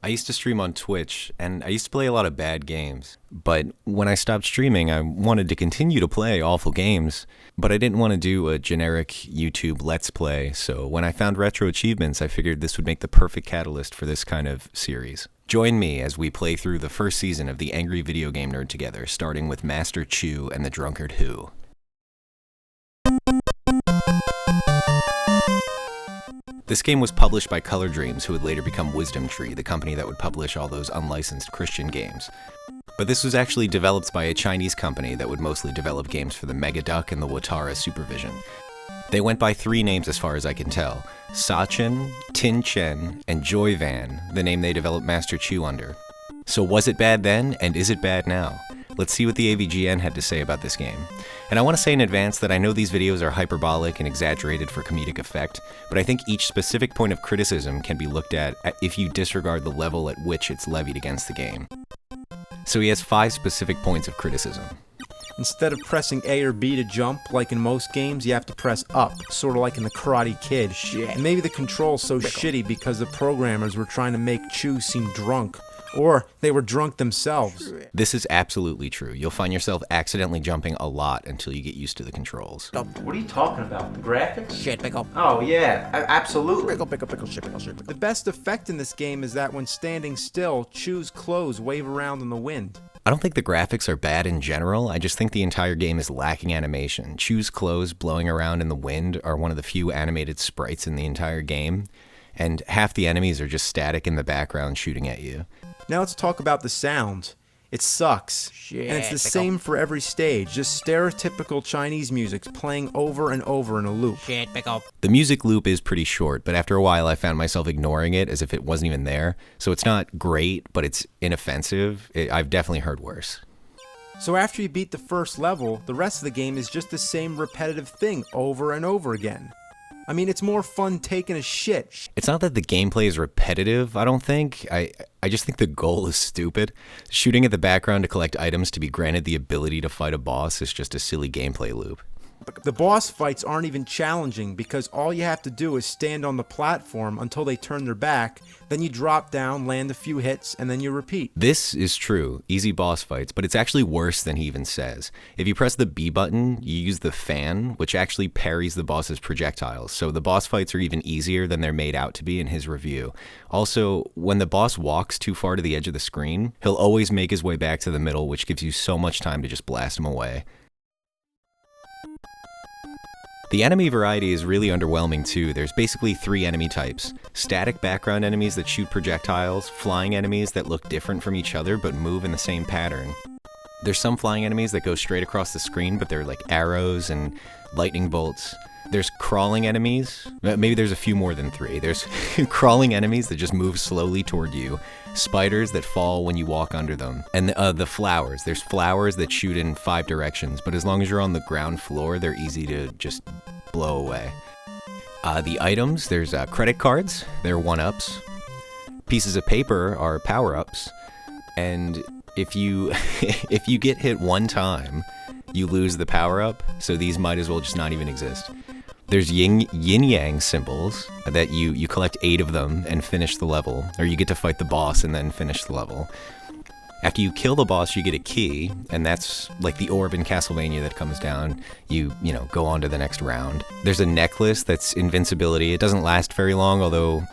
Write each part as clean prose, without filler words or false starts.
I used to stream on Twitch, and I used to play a lot of bad games. But when I stopped streaming, I wanted to continue to play awful games, but I didn't want to do a generic YouTube Let's Play, so when I found Retro Achievements, I figured this would make the perfect catalyst for this kind of series. Join me as we play through the first season of The Angry Video Game Nerd together, starting with Master Chew and the Drunkard Who. This game was published by Color Dreams, who would later become Wisdom Tree, the company that would publish all those unlicensed Christian games. But this was actually developed by a Chinese company that would mostly develop games for the Mega Duck and the Watara Supervision. They went by 3 names as far as I can tell: Sachin, Tin Chen, and Joy Van, the name they developed Master Chew under. So was it bad then, and is it bad now? Let's see what the AVGN had to say about this game. And I want to say in advance that I know these videos are hyperbolic and exaggerated for comedic effect, but I think each specific point of criticism can be looked at if you disregard the level at which it's levied against the game. So he has 5 specific points of criticism. Instead of pressing A or B to jump, like in most games, you have to press up, sort of like in the Karate Kid. And maybe the control's so shitty because the programmers were trying to make Chew seem drunk. Or they were drunk themselves. This is absolutely true. You'll find yourself accidentally jumping a lot until you get used to the controls. What are you talking about? The graphics? Shit, pickle. Oh, yeah, absolutely. Pickle, shit, pickle, shit, pickle. The best effect in this game is that when standing still, Chew's clothes wave around in the wind. I don't think the graphics are bad in general, I just think the entire game is lacking animation. Chew's clothes blowing around in the wind are one of the few animated sprites in the entire game, and half the enemies are just static in the background shooting at you. Now let's talk about the sound. It sucks. Shit, and it's the pickle. same for every stage, just stereotypical Chinese music playing over and over in a loop. Shit, pickle. The music loop is pretty short, but after a while I found myself ignoring it as if it wasn't even there. So it's not great, but it's inoffensive. I've definitely heard worse. So after you beat the first level, the rest of the game is just the same repetitive thing over and over again. I mean, it's more fun taking a shit. It's not that the gameplay is repetitive, I don't think. I just think the goal is stupid. Shooting at the background to collect items to be granted the ability to fight a boss is just a silly gameplay loop. The boss fights aren't even challenging because all you have to do is stand on the platform until they turn their back, then you drop down, land a few hits, and then you repeat. This is true, easy boss fights, but it's actually worse than he even says. If you press the B button, you use the fan, which actually parries the boss's projectiles, so the boss fights are even easier than they're made out to be in his review. Also, when the boss walks too far to the edge of the screen, he'll always make his way back to the middle, which gives you so much time to just blast him away. The enemy variety is really underwhelming too. There's basically 3 enemy types: static background enemies that shoot projectiles, flying enemies that look different from each other but move in the same pattern. There's some flying enemies that go straight across the screen, but they're like arrows and lightning bolts. There's crawling enemies. Maybe there's a few more than 3. There's crawling enemies that just move slowly toward you, spiders that fall when you walk under them, and the flowers. There's flowers that shoot in 5 directions, but as long as you're on the ground floor, they're easy to just blow away. The items, there's credit cards. They're 1-ups. Pieces of paper are power-ups, and if you if you get hit one time, you lose the power-up, so these might as well just not even exist. There's yin-yang symbols that you collect 8 of them and finish the level, or you get to fight the boss and then finish the level. After you kill the boss, you get a key, and that's like the orb in Castlevania that comes down. You go on to the next round. There's a necklace that's invincibility. It doesn't last very long, although,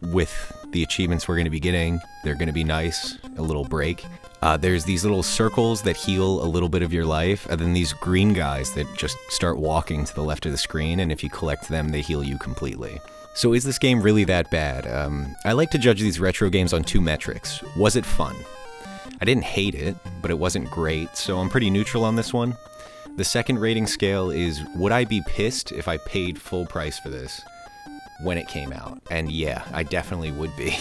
with the achievements we're going to be getting, they're going to be nice, a little break. There's these little circles that heal a little bit of your life, and then these green guys that just start walking to the left of the screen, and if you collect them, they heal you completely. So is this game really that bad? I like to judge these retro games on 2 metrics. Was it fun? I didn't hate it, but it wasn't great, so I'm pretty neutral on this one. The second rating scale is, would I be pissed if I paid full price for this when it came out? And yeah, I definitely would be.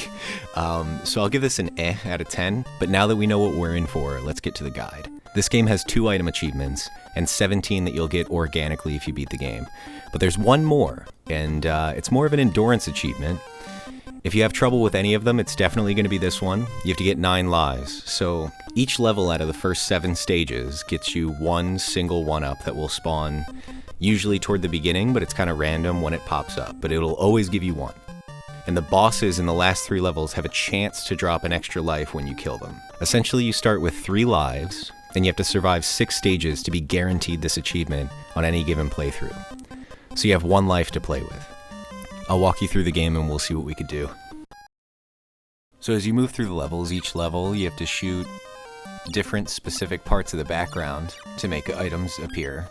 So I'll give this an out of 10, but now that we know what we're in for, let's get to the guide. This game has 2 item achievements, and 17 that you'll get organically if you beat the game. But there's one more, and it's more of an endurance achievement. If you have trouble with any of them, it's definitely going to be this one. You have to get 9 lives. So each level out of the first 7 stages gets you 1 single 1-up that will spawn usually toward the beginning, but it's kind of random when it pops up, but it'll always give you 1. and the bosses in the last 3 levels have a chance to drop an extra life when you kill them. Essentially, you start with 3 lives, and you have to survive 6 stages to be guaranteed this achievement on any given playthrough. So you have 1 life to play with. I'll walk you through the game and we'll see what we could do. So as you move through the levels, each level you have to shoot different specific parts of the background to make items appear.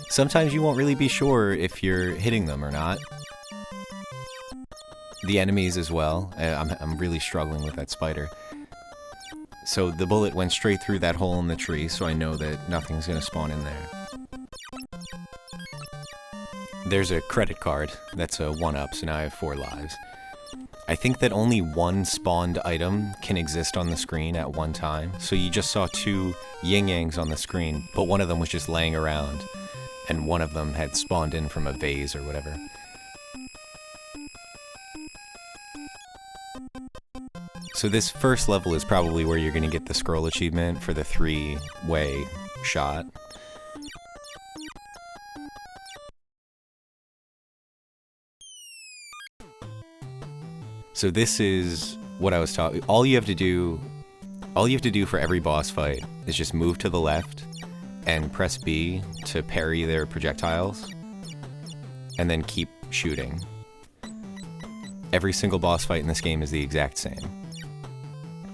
Sometimes you won't really be sure if you're hitting them or not. The enemies as well. I'm really struggling with that spider. So the bullet went straight through that hole in the tree, so I know that nothing's gonna spawn in there. There's a credit card. That's a 1-up, so now I have 4 lives. I think that only 1 spawned item can exist on the screen at one time. So you just saw 2 yin-yangs on the screen, but one of them was just laying around, and one of them had spawned in from a vase or whatever. So this first level is probably where you're going to get the scroll achievement for the 3-way shot. So this is what I was talking. All you have to do for every boss fight is just move to the left and press B to parry their projectiles, and then keep shooting. Every single boss fight in this game is the exact same.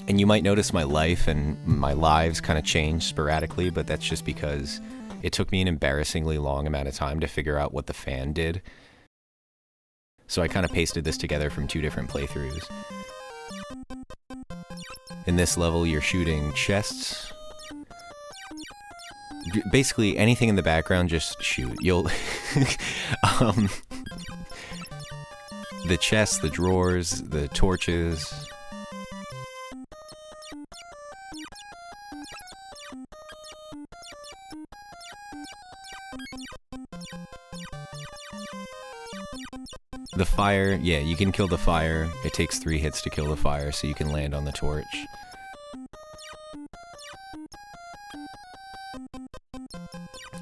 And you might notice my life and my lives kind of change sporadically, but that's just because it took me an embarrassingly long amount of time to figure out what the fan did. So I kind of pasted this together from 2 different playthroughs. In this level, you're shooting chests. Basically, anything in the background, just shoot. You'll... the chests, the drawers, the torches... The fire, yeah, you can kill the fire. It takes 3 hits to kill the fire, so you can land on the torch.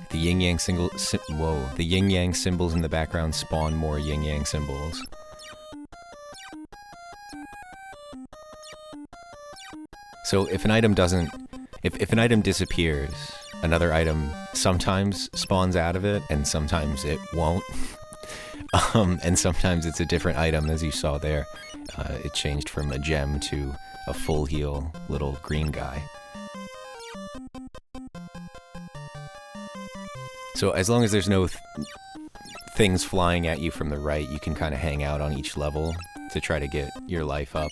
The yin-yang the yin-yang symbols in the background spawn more yin-yang symbols. So if an item if an item disappears, another item sometimes spawns out of it, and sometimes it won't. And sometimes it's a different item, as you saw there. It changed from a gem to a full heal little green guy. So as long as there's no things flying at you from the right, you can kind of hang out on each level to try to get your life up.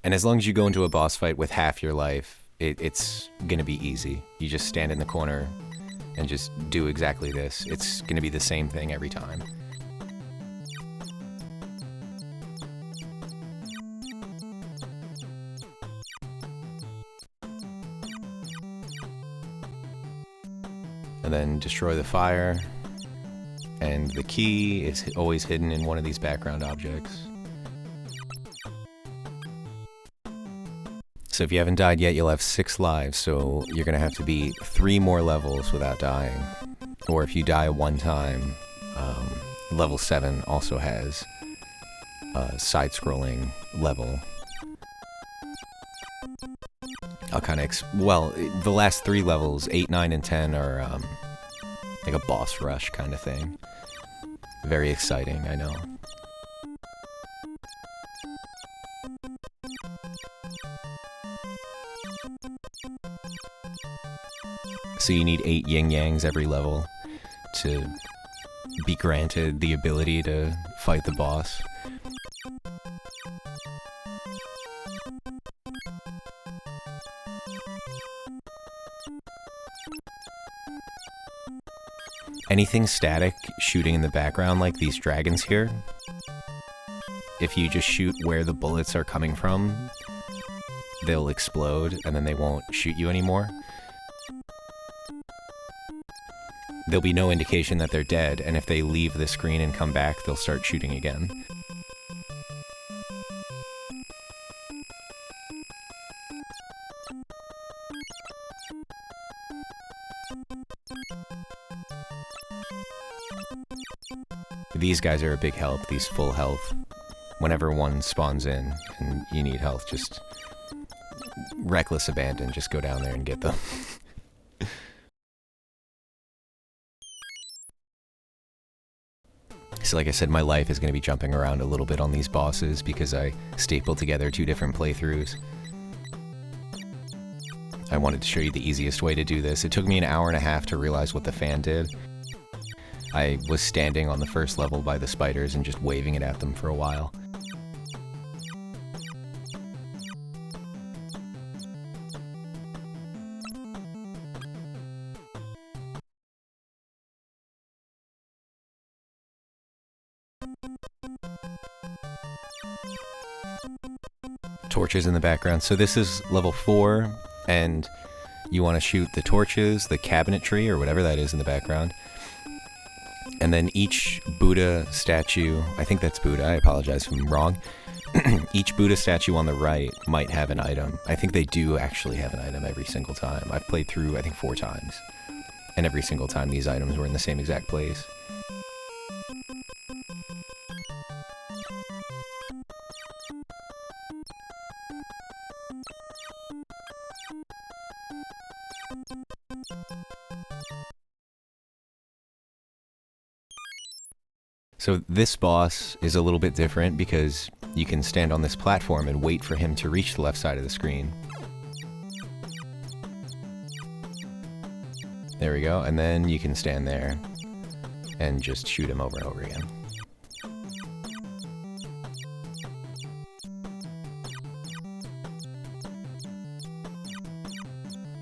And as long as you go into a boss fight with half your life, it's gonna be easy. You just stand in the corner and just do exactly this. It's gonna be the same thing every time. And then destroy the fire. And the key is always hidden in one of these background objects. So if you haven't died yet, you'll have 6 lives, so you're gonna have to beat 3 more levels without dying. Or if you die 1 time, level 7 also has a side-scrolling level. I'll kind of well, the last 3 levels, 8, 9, and 10 are like a boss rush kind of thing. Very exciting, I know. So you need 8 yin-yangs every level to be granted the ability to fight the boss. Anything static shooting in the background, like these dragons here, if you just shoot where the bullets are coming from, they'll explode and then they won't shoot you anymore. There'll be no indication that they're dead, and if they leave the screen and come back, they'll start shooting again. These guys are a big help, these full health. Whenever one spawns in and you need health, just reckless abandon, just go down there and get them. So like I said, my life is going to be jumping around a little bit on these bosses because I stapled together 2 different playthroughs. I wanted to show you the easiest way to do this. It took me an hour and a half to realize what the fan did. I was standing on the first level by the spiders and just waving it at them for a while. Torches in the background. So this is level 4, and you want to shoot the torches, the cabinetry, or whatever that is in the background. And then each Buddha statue, I think that's Buddha, I apologize if I'm wrong. Each Buddha statue on the right might have an item. I think they do actually have an item every single time. I've played through, I think, 4 times. And every single time these items were in the same exact place. So this boss is a little bit different because you can stand on this platform and wait for him to reach the left side of the screen. There we go, and then you can stand there and just shoot him over and over again.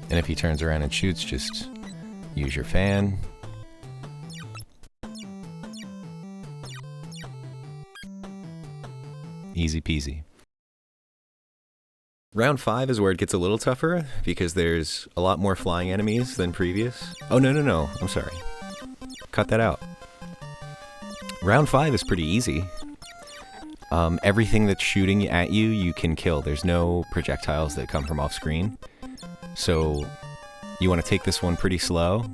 And if he turns around and shoots, just use your fan. Easy peasy. Round 5 is where it gets a little tougher, because there's a lot more flying enemies than previous. Oh, no, I'm sorry. Cut that out. Round 5 is pretty easy. Everything that's shooting at you, you can kill. There's no projectiles that come from off screen. So, you want to take this one pretty slow.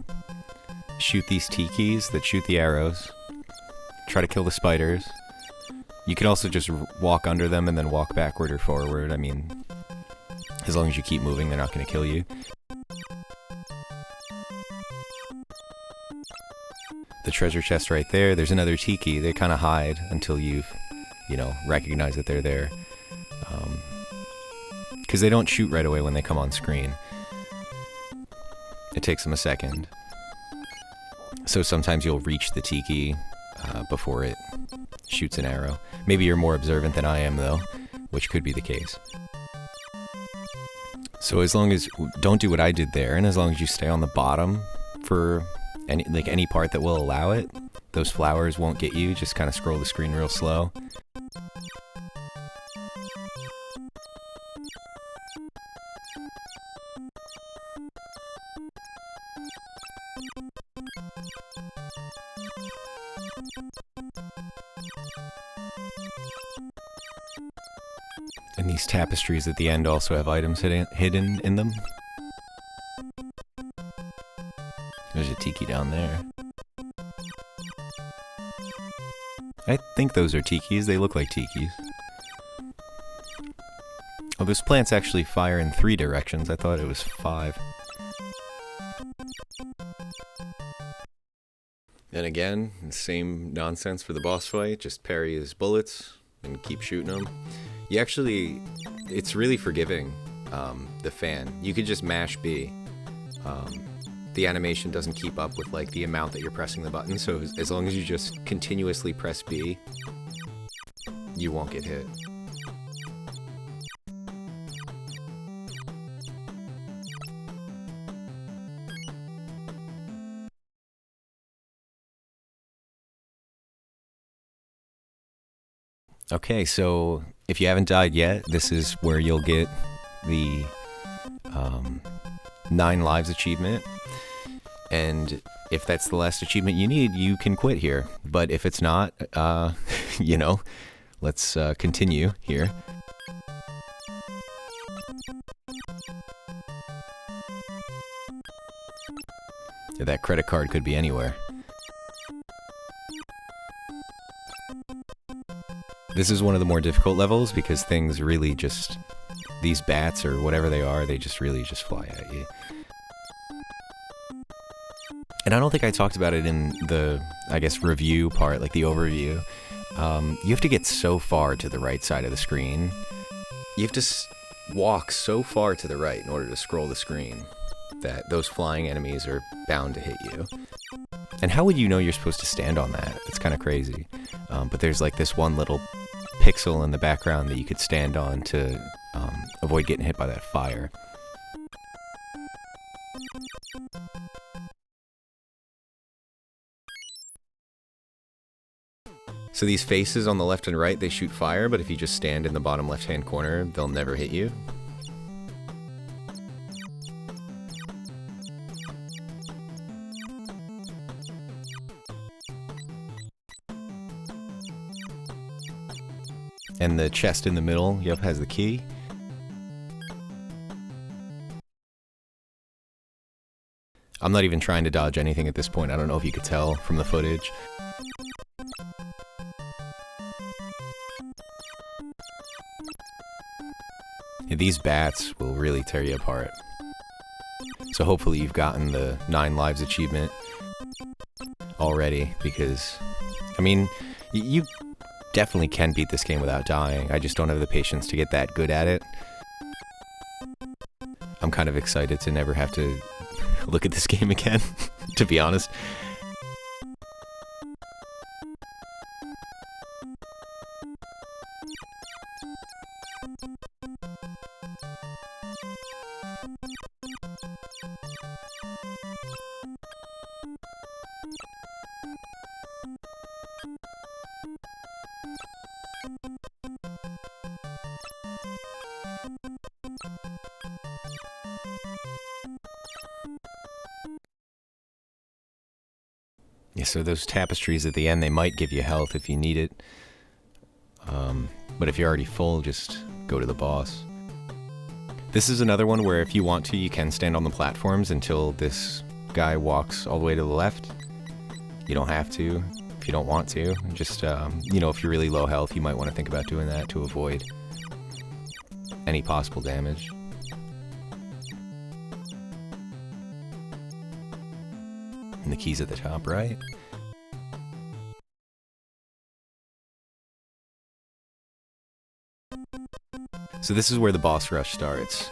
Shoot these tikis that shoot the arrows. Try to kill the spiders. You can also just walk under them and then walk backward or forward. I mean, as long as you keep moving, they're not going to kill you. The treasure chest right there, there's another tiki. They kind of hide until you've, recognize that they're there. Because they don't shoot right away when they come on screen. It takes them a second. So sometimes you'll reach the tiki before it shoots an arrow. Maybe you're more observant than I am, though, which could be the case. So as long as, don't do what I did there, and as long as you stay on the bottom for any part that will allow it, those flowers won't get you. Just kind of scroll the screen real slow. And these tapestries at the end also have items hidden in them. There's a tiki down there. I think those are tikis. They look like tikis. Oh, those plants actually fire in 3 directions. I thought it was 5. And again, the same nonsense for the boss fight. Just parry his bullets and keep shooting them. You actually, it's really forgiving, the fan. You could just mash B. The animation doesn't keep up with the amount that you're pressing the button, so as long as you just continuously press B, you won't get hit. Okay, so if you haven't died yet, this is where you'll get the 9 lives achievement. And if that's the last achievement you need, you can quit here. But if it's not, let's continue here. That credit card could be anywhere. This is one of the more difficult levels because things really just... These bats or whatever they are, they just really just fly at you. And I don't think I talked about it in the, I guess, review part, like the overview. You have to get so far to the right side of the screen. You have to walk so far to the right in order to scroll the screen that those flying enemies are bound to hit you. And how would you know you're supposed to stand on that? It's kind of crazy. But there's like this one little pixel in the background that you could stand on to avoid getting hit by that fire. So these faces on the left and right, they shoot fire, but if you just stand in the bottom left-hand corner, they'll never hit you. And the chest in the middle, yep, has the key. I'm not even trying to dodge anything at this point. I don't know if you could tell from the footage. Yeah, these bats will really tear you apart. So hopefully you've gotten the 9 lives achievement already, because, I mean, you definitely can beat this game without dying. I just don't have the patience to get that good at it. I'm kind of excited to never have to look at this game again, to be honest. Yeah, so those tapestries at the end, they might give you health if you need it. But if you're already full, just go to the boss. This is another one where if you want to, you can stand on the platforms until this guy walks all the way to the left. You don't have to if you don't want to. Just, you know, if you're really low health, you might want to think about doing that to avoid any possible damage. And the key's at the top right. So this is where the boss rush starts.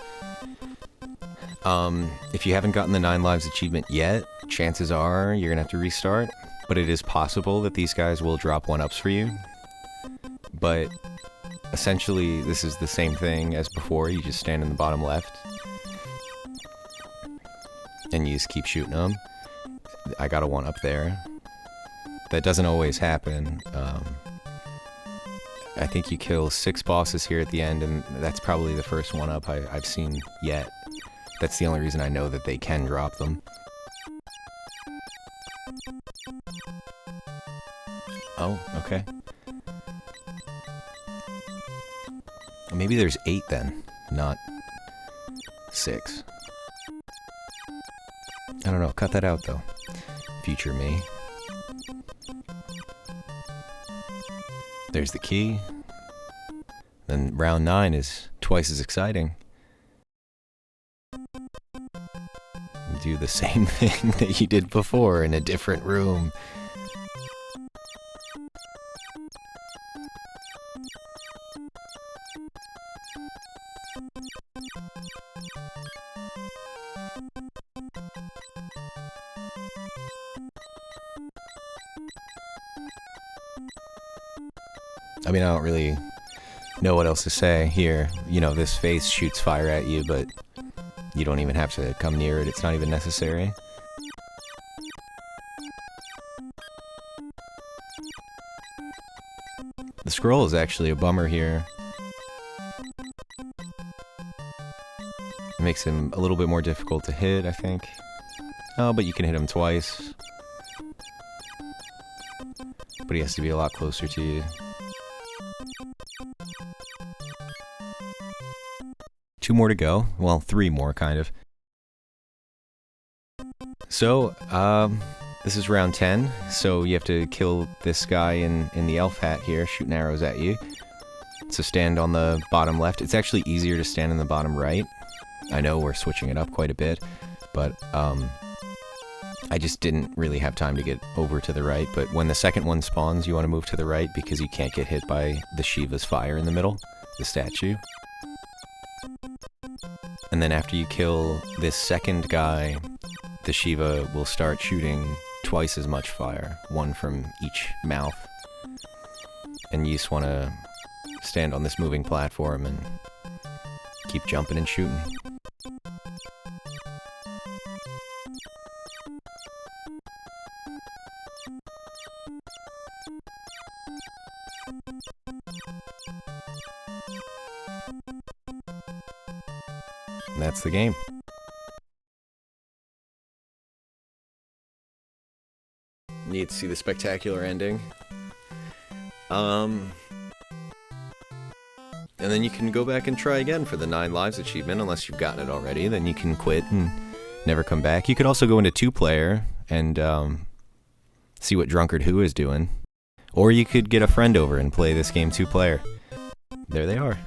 If you haven't gotten the 9 lives achievement yet, chances are you're gonna have to restart, but it is possible that these guys will drop 1-ups for you. But essentially, this is the same thing as before. You just stand in the bottom left, and you just keep shooting them. I got a 1-up there. That doesn't always happen. I think you kill 6 bosses here at the end, and that's probably the first 1-up I've seen yet. That's the only reason I know that they can drop them. Oh, okay. Maybe there's 8 then, not 6. I don't know, cut that out though. Future me. There's the key. Then round 9 is twice as exciting. You do the same thing that you did before in a different room. I mean, I don't really know what else to say here. You know, this face shoots fire at you, but you don't even have to come near it. It's not even necessary. The scroll is actually a bummer here. It makes him a little bit more difficult to hit, I think. Oh, but you can hit him twice. But he has to be a lot closer to you. 2 more to go. Well, 3 more, kind of. So, this is round 10, so you have to kill this guy in the elf hat here, shooting arrows at you. So stand on the bottom left. It's actually easier to stand in the bottom right. I know we're switching it up quite a bit, but I just didn't really have time to get over to the right. But when the second one spawns, you want to move to the right because you can't get hit by the Shiva's fire in the middle, the statue. And then after you kill this second guy, the Shiva will start shooting twice as much fire, one from each mouth. And you just want to stand on this moving platform and keep jumping and shooting. And that's the game. You get to see the spectacular ending. And then you can go back and try again for the 9 lives achievement, unless you've gotten it already. Then you can quit and never come back. You could also go into 2-player and see what Drunkard Who is doing. Or you could get a friend over and play this game 2-player. There they are.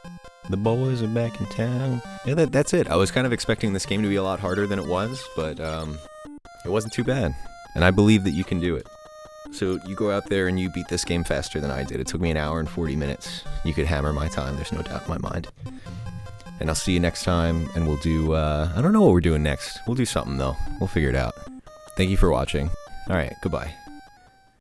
The boys are back in town. Yeah, that's it. I was kind of expecting this game to be a lot harder than it was, but it wasn't too bad. And I believe that you can do it. So you go out there and you beat this game faster than I did. It took me 1 hour and 40 minutes. You could hammer my time, there's no doubt in my mind. And I'll see you next time, and we'll do, I don't know what we're doing next. We'll do something, though. We'll figure it out. Thank you for watching. Alright, goodbye.